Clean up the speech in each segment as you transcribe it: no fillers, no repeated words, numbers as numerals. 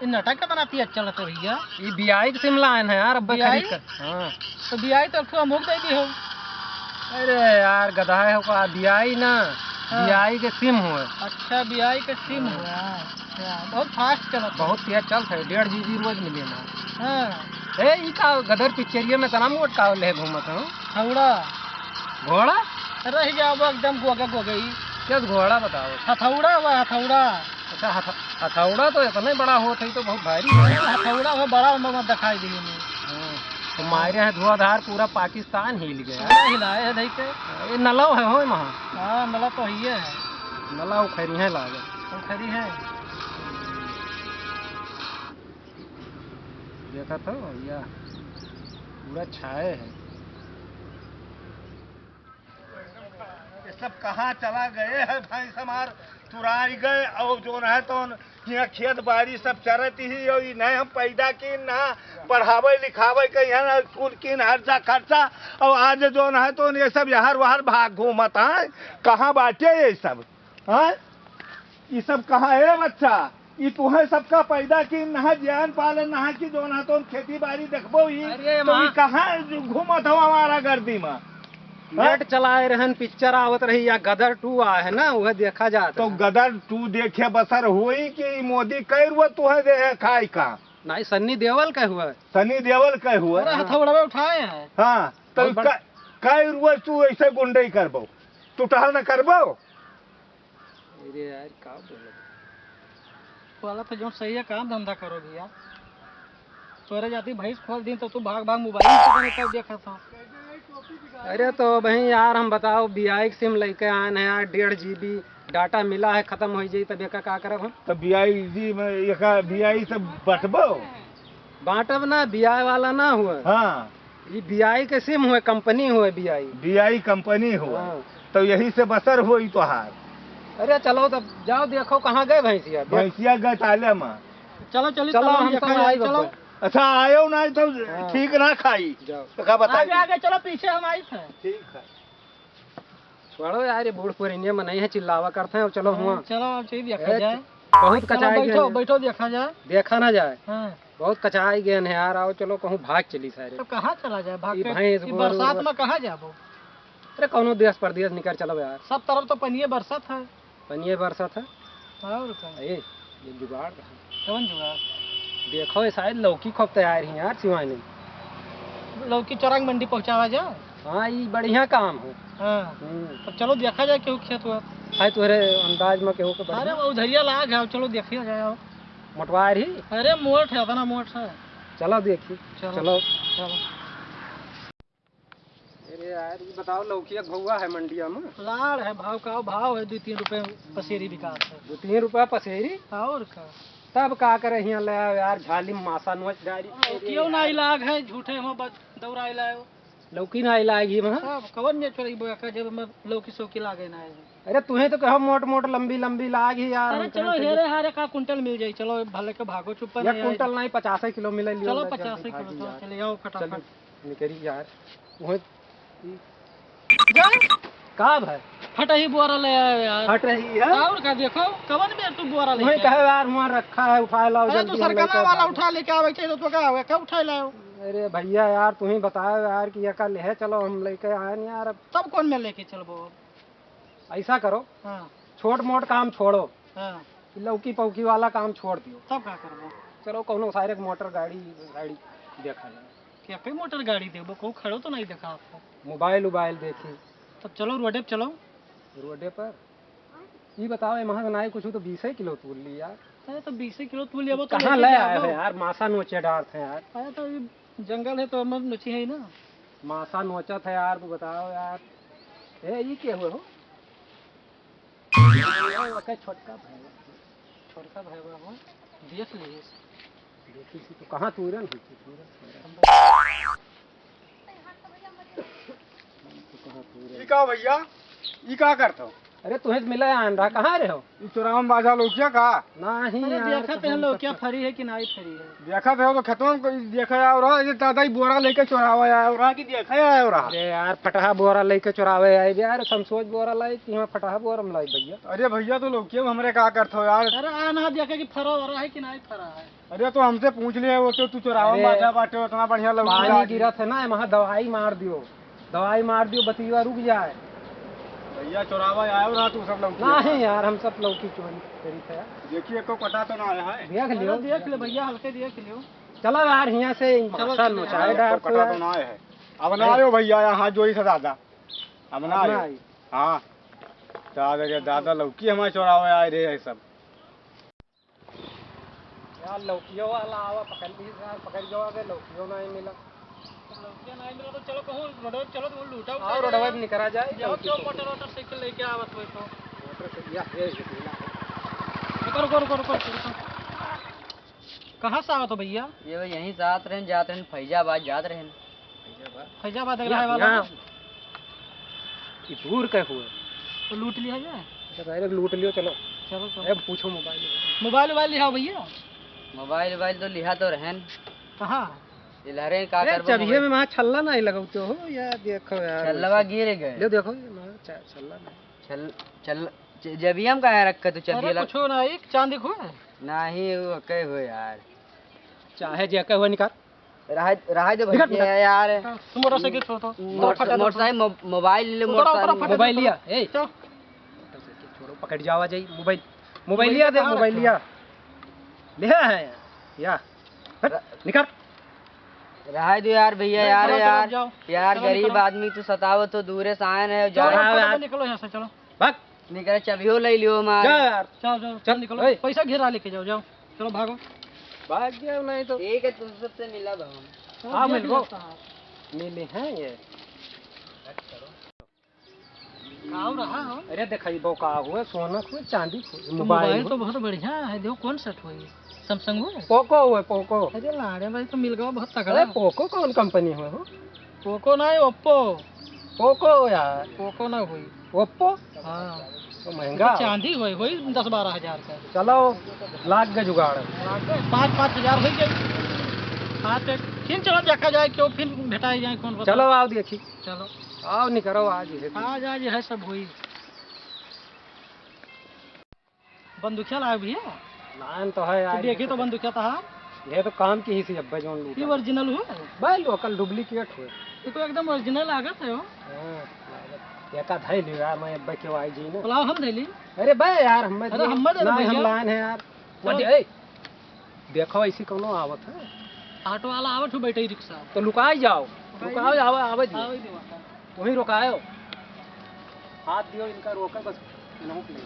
ये नाटक का बनाती है चल तो भैया। ये बीआई शिमला है यार, अब खरीद कर। हाँ तो बीआई तो अखुआ मुक जाएगी हो। अरे यार गधा है का बीआई ना, बीआई के सिम हुए। अच्छा बीआई के सिम हुआ। अच्छा बहुत फास्ट चला, बहुत तेज चलता है, 1.5 GB रोज मिले ना। हाँ ए ई का गदर पिक्चरिया में तना मोट का ले घूमत हूं। हथौड़ा घोड़ा रह गया वो एकदम गोगा गोगई। क्या घोड़ा बताओ? हथौड़ा हुआ हथौड़ा। अच्छा हथौड़ा तो इतना बड़ा होता है तो बहुत भारी है। हथौड़ा हुआ बड़ा मत दिखाई दी मुझे। तो मारे हैं धुआंधार पूरा पाकिस्तान हिल गया। हिलाए है देखे। ये नलाव है हो वहाँ। हाँ नला तो ही है। नलाव खरी है लागे। खरी है। देखा तो भैया पूरा छाए है। ये सब कहाँ चला गए हैं भाई समार तुराई गए और जो है तो यहाँ खेत बाड़ी सब चरती ही और नहीं हम पैदा की ना पढ़ावे लिखावे के यहाँ ना स्कूल की हर्जा खर्चा और आज जो है तो ये सब यहाँ वहां भाग घूमत है। कहाँ बाटे ये सब? हाँ ये सब कहाँ है बच्चा? ये तुम्हें सबका पैदा की नहा ज्ञान पालन नहा की जो ना तो खेती बाड़ी देखबो ही तो कहाँ घूमत हो हमारा गर्दी में? नेट चलाए रहन पिक्चर आवत रही या गदर 2 आ है ना, वह देखा जाता। तो गदर 2 देखे बसर हुई कि मोदी कई रुआ तुहे दे है खाई का? नहीं सन्नी देवल का हुआ। सनी देवल का हुआ। हथौड़ा उठाए हैं। हाँ तो कई रुआ तू ऐसे गुंडई करबो, तू टहल न करबो? अरे यार का बोले वाला तो जो सही है काम धंधा करो भैया। तोरे जाती भैंस खोल दी तो तू भाग भाग मोबाइल में देखा था। अरे तो भाई यार हम बताओ बीआई सिम लेके आए हैं यार, 1.5 GB डाटा मिला है, खत्म हो जाए तब का करब हम? तो बीआई जी में एक बीआई से बटबो बांटब ना, बीआई वाला ना हुआ। हाँ ये बीआई के सिम हुए, कंपनी हुए बीआई कंपनी हुआ। हाँ। तो यही से बसर हुई तोहार। अरे चलो तब जाओ देखो कहाँ गए भैंसिया। भैंसिया गए ताले में। चलो चलो हम सब आई चलो। अच्छा आयो ना तो हाँ। ठीक ना खाई जाओ तो क्या बताइए? आगे आगे चलो पीछे हम आई थे। ठीक है छोड़ो यार ये बूढ़ पुराने में नहीं है, चिल्लावा करते हैं। चलो हुआ चलो अब चाहिए देखा जाए। बहुत कचाई बैठो गए, बैठो देखा जाए। देखा ना जाए। हाँ। बहुत कचाई गए हैं यार। आओ चलो कहूँ भाग चली सारे। तो कहाँ चला जाए भाग ये के? भैंस, ये गोरू, बरसात में कहाँ जाबो? अरे कौनो देश परदेश निकल चलो यार। सब तरफ तो पनिये बरसात है। पनिये बरसात है। और क्या? ये जुगाड़ है। कौन जुगाड़? देखो ये शायद लौकी खूब तैयार है यार सिवानी। लौकी चौरंग मंडी पहुँचावा जाए। हाँ ये बढ़िया काम है। हाँ तो चलो देखा जाए केहू खेत हुआ है तुम्हारे अंदाज में केहू के? अरे वो उधरिया लाग है, चलो देखिए जाए। मोटवार ही। अरे मोट है, इतना मोट है। चलो देखिए। चलो चलो चलो। अरे यार ये बताओ लौकी भौआ है मंडिया में? लाड़ है, भाव का भाव है 2-3 रुपए पसेरी विकास है। 2-3 रुपया पसेरी। और का तब का करे यहाँ ले आओ यार, झाली में मासा नोच डारी। क्यों ना इलाग है झूठे में दौड़ा लाओ। लौकी ना लागी वहाँ। सब कवन ने छोड़ी बोया का जब मैं लौकी सौकी लागे ना है। अरे तुम्हें तो कहो मोट मोट लंबी लंबी लागी यार। अरे चलो हेरे हारे का कुंटल मिल जाई। चलो भले के भागो चुप या कुंटल नहीं 50 किलो मिले। चलो 50 किलो तो चले आओ फटाफट निकली यार। वो जा का भाई फटा ही बोरा ले आयो यार। हट रही है। और का देखो कवन में तू बोरा ले वही कहे यार वहाँ रखा है, उठा लाओ अरे तू जल्दी। सरकना वाला उठा लेके आवे चाहिए तो क्या आवे का उठा लाओ। अरे भैया यार तुम्हें बताओ यार कि ये कल है, चलो हम लेके आए नहीं यार। तब कौन में लेके चलबो? ऐसा करो हाँ छोट मोट काम छोड़ो, हाँ लौकी पौकी वाला काम छोड़ दियो। तब क्या करबो? चलो कौनो सारे मोटर गाड़ी गाड़ी देखा जाए। क्या कोई मोटर गाड़ी देबो? को खड़ो तो नहीं देखा आपको। मोबाइल उबाइल देखी। तब चलो रोडे पे चलो। रोडे पर ये बताओ ये महंगा नहीं कुछ तो 20 किलो तोल ली यार। अरे तो 20 किलो तू लेबो तो कहाँ ले आए हो यार? मासा नोचे डालते हैं यार। अरे तो ये जंगल है तो हम नुची है ना। मासा नोचत है यार, तू बताओ यार। ये क्या हुआ हो? छोटका भाई, छोटका भाई बाबू देख लीजिए। देखी सी तो कहाँ तुरन हुई ई का भैया ई का करता हो? अरे तुम्हें मिला है आंधा, कहाँ रहे हो? चुराव बाजा लोग क्या कहा नहीं अरे यार, देखा तो लोग क्या फरी है कि नहीं फरी है। देखा थे तो खतम देखा आया रहा ये दादा ही बोरा लेके चुरावा आया रहा कि देखा आया रहा। अरे यार फटाहा बोरा लेके चुरावे आए यार, समसोच बोरा लाई कि वहाँ फटाहा बोरा में लाई भैया। अरे भैया तो लोग क्यों हमरे क्या करते हो यार। अरे आ ना देखा कि फरा हो रहा है कि नहीं फरा है। अरे तो हमसे पूछ लिए वो तो तू चुरावा अरे, बाजा बाटे उतना बढ़िया लग पानी गिरा था ना, वहाँ दवाई मार दियो बतिया रुक जाए। भैया चुरावा आया रहा तू सब लोग नहीं यार, हम सब लौकी चोरी करी थे यार। देखिए को पता तो ना आया है। देख लियो, देख ले भैया, हल्के देख लियो। चलो यार यहाँ से मक्खन नोचाए डाल को पता तो ना आया है। अब ना आयो भैया यहाँ जोई से दादा अब ना आयो। हाँ दादा दादा लौकी हमारे चुरावे आए रे ये सब। यार लौकियों वाला आवा पकड़ ली यार, पकड़ जाओ अगर लौकियों नहीं मिला। लौकिया नहीं मिला तो चलो कहूँ रोड, चलो तो लूटा और रोडवा पे निकला जाए। जाओ क्यों मोटर साइकिल लेके आवत हो तो। रुको। कहाँ से आवत हो भैया? ये भाई यहीं साथ रहन जात रहन फैजाबाद जात रहन। फैजाबाद अगला है वाला ये दूर के हुए तो लूट लिया जाए। डायरेक्ट लूट लियो। चलो चलो चलो। अब पूछो मोबाइल लिया भैया। मोबाइल तो लिहा तो रहन। कहाँ? ये लहरे का अरे करबो चबिये में वहाँ छल्ला नहीं लगाते हो यार, देखो यार छल्लवा गिर गए। ले देखो ये वहाँ छल्ला नहीं। छल जबियम का है रखा तो अरे चबियला कुछ ना, एक चांदी खो है। नहीं वो कहे हो यार। चाहे जेका हुआ निकाल। रहा दे भैया यार। तुम मोटरसाइकिल छो तो मोटरसाइकिल मोबाइल ले मोबाइल लिया ए चलो। छोड़ो, पकड़ जावा जाई। मोबाइल लिया दे, मोबाइल लिया है या निकाल। रहा दो यार भैया यार गरीब आदमी तो सतावो तो दूरे से आए है चलो निकलो यहाँ से, चलो भाग निकल चबियो ले लियो मार। जा यार, चल निकलो। पैसा घेरा लेके जाओ चलो भागो। भाग गया नहीं तो ठीक है तुम सबसे मिला भाव। हाँ मिले हैं ये। आओ रहा हो। अरे दिखाई बो का हुआ, सोना हुआ, चांदी हुआ, मोबाइल तो बहुत बढ़िया है। देखो कौन सेट हुई, सैमसंग हुआ। पोको हुआ पोको। अरे लाड़े भाई तो मिल गया बहुत तगड़ा। अरे पोको कौन कंपनी हुआ हो? पोको नहीं, ओप्पो। पोको यार, पोको ना हुई, ओप्पो। हाँ तो महंगा चांदी हुई 10-12 हजार का। चलो लाख का जुगाड़। 5-5 हजार हो गए। हाँ तो फिर चलो देखा जाए, क्यों फिर भेटाई जाए कौन बता। चलो आओ देखी, चलो आओ निकलो आज है सब हुई। बंदूकिया लाए भैया? नान तो है यार। देखिए तो बंदूकिया था ये तो काम की ही सी अब्बे जोन लूटा। ये ओरिजिनल हुआ भाई लोकल डुप्लीकेट हुए। ये तो एकदम ओरिजिनल लागत है। एका धै लियो यार, मैं अब्बे के वाई जी ने। बुलाओ हम धैली। अरे भाई यार हम अरे हम दे नहीं, हम भैया। लान है यार। चलो। ए देखो ऐसी कोनो आवत है। ऑटो वाला आवत हो बैठे रिक्शा। तो लुकाई जाओ आवे आओ ही देवा। वहीं रुकायो, हाथ दियो इनका रोका बस नहुक ले।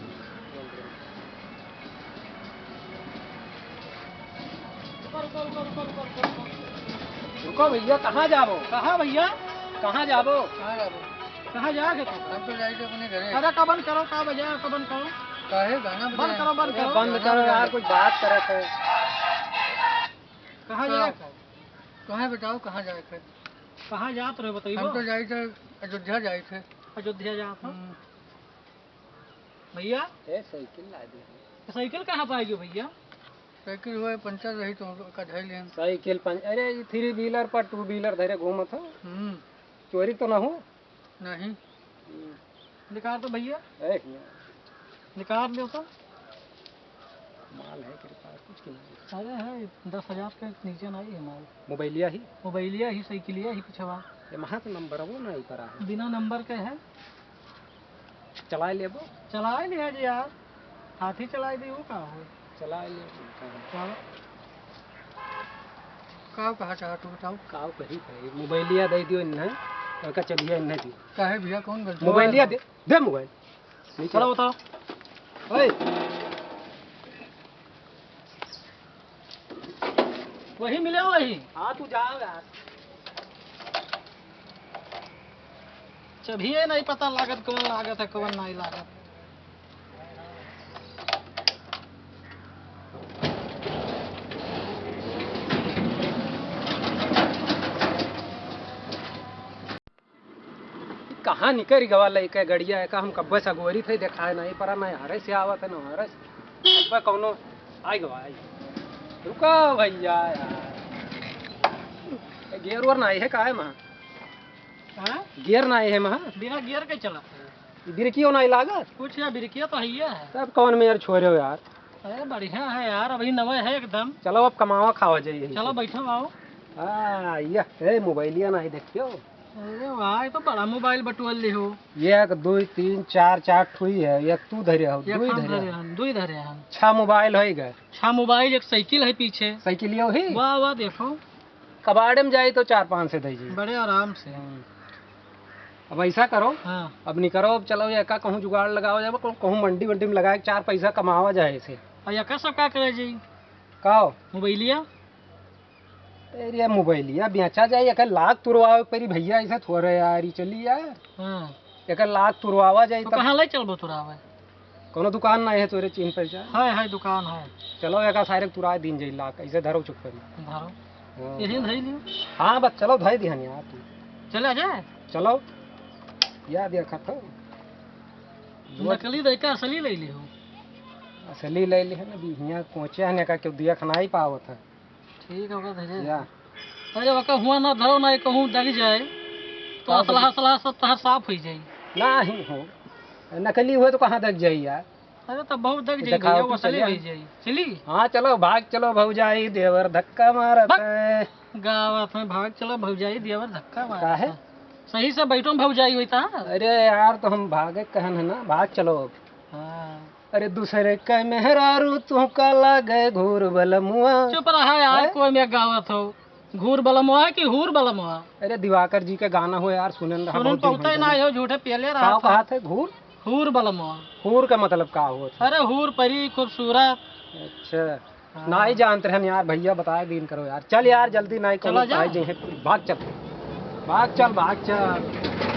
रुको भैया, कहाँ जाबो? कहाँ भैया? कहाँ जाबो? कहाँ जाओगे तुम? हम तो जाएंगे अपने घरे। अरे कबन करो, का बजा कबन करो। काहे गाना बंद करो बंद करो यार, कुछ बात करे थे। कहाँ जाए? कहाँ बताओ कहाँ जाए थे? कहाँ जात रहे बताइए। हम तो जाए थे अयोध्या जाए थे। अयोध्या जात हो भैया? ए साइकिल ला दे। साइकिल कहाँ पाएगी भैया? साइकिल हुआ पंचर रही तो का धैल लें। साइकिल अरे 3 व्हीलर पर 2 व्हीलर धरे घूमत हो, चोरी तो ना हो? नहीं निकाल तो भैया, ए निकाल दो तो। माल है तेरे पास कुछ की नहीं? अरे है 10,000 के नीचे नहीं है माल। मोबाइलिया ही, मोबाइलिया ही, साइकिलिया ही पिछवा। ये महा तो नंबर वो नहीं पड़ा है। बिना नंबर के है। चला लेबो, चला लिया जी यार, हाथी चला दी वो कहाँ हो। चला ले। चलो का कहा चाह तू बताओ। काव कही भाई मोबाइलिया दे दियो इन्हें, का चलिए इन्हें दियो। काहे भैया कौन गलती? मोबाइलिया दे मोबाइल। चलो बताओ। ओए वही मिले वही। हाँ तू जाओ यार। चबिए नहीं पता लागत कौन लागत है कौन नहीं लागत। कहाँ निकल गवा लइके गड़िया है का हम कब्बे से गोरी थे देखाए नहीं परा नहीं हरे से आवत है ना हरे से कब्बे कौनो आई गवा आई रुको भैया यार गियर वर नहीं है का है महा हाँ? गियर नहीं है महा बिना गियर के चला बिरकियो नहीं लागत कुछ या बिरकिया तो है ही है। सब कौन में यार छोड़े हो यार। अरे बढ़िया है यार, अभी नवा है एकदम। चलो अब कमावा खावा जाइए। चलो बैठो आओ। हाँ ये मोबाइलिया नहीं देखियो। अरे वाह ये तो बड़ा मोबाइल बटुअल ले हो। ये 1 2 3 4 4 ठुई है, एक तू धरे हो, दुई धरे हैं। 6 मोबाइल हो गए। 6 मोबाइल, एक साइकिल है पीछे। साइकिलिया ही वाह वाह देखो। कबाड़े में जाए तो 4-5 से दीजिए बड़े आराम से। अब ऐसा करो। हाँ। अब नहीं करो, अब चलो ये का कहूँ जुगाड़ लगाओ जाए, कहूँ मंडी वंडी में लगाए 4 पैसा कमावा जाए इसे। और सब का करे जी का मोबाइलिया ये मोबाइलिया बेचा जाए, एक लाख तुरवावे परी भैया ऐसा थोड़े यार ही चली यार। हाँ। एक लाख तुरवावा जाए तो कहाँ ले चलबो तुरावे? कोनो दुकान नहीं है तोरे चिन्ह पहचान? है दुकान है। चलो एक सारे तुरा दिन जाए लाख ऐसे धरो चुप कर धरो यही धई लियो। हाँ बस चलो धई दिहन यार तू चले जाए। चलो याद देखा था नकली दे का असली ले लियो। असली ले ली है ना बिहिया कोचे हने का क्यों दिया खाना ही पावत है। ठीक है धरे या अरे वका हुआ ना धरो ना कहूँ दग जाए तो असला असला सब तहां साफ हो जाए। नहीं हो नकली हुए तो कहाँ दग जाई यार। अरे तो बहुत दग जाए भैया, वो असली हो जाए। चली हाँ चलो भाग चलो भौजाई देवर धक्का मारत है। गावत में भाग चलो भौजाई देवर धक्का मार काहे सही से बैठो भौजाई हुई था। अरे यार तो हम भागे कहन है ना, भाग चलो। हाँ। अरे दूसरे का मेहरारू तू का लागे घूर बलमुआ। चुप रहा यार कोई में गावत हो। घूर बलमुआ कि हूर बलमुआ? अरे दिवाकर जी का गाना हो यार, सुनन पौते ना हो झूठे पहले रहा कहा थे घूर हूर बलमुआ। हूर का मतलब का हो? अरे हूर परी खूबसूरत। अच्छा ना ही जानते हैं यार भैया, बताए दिन करो यार। चल यार जल्दी नहीं चलो भाग चल भाग चल।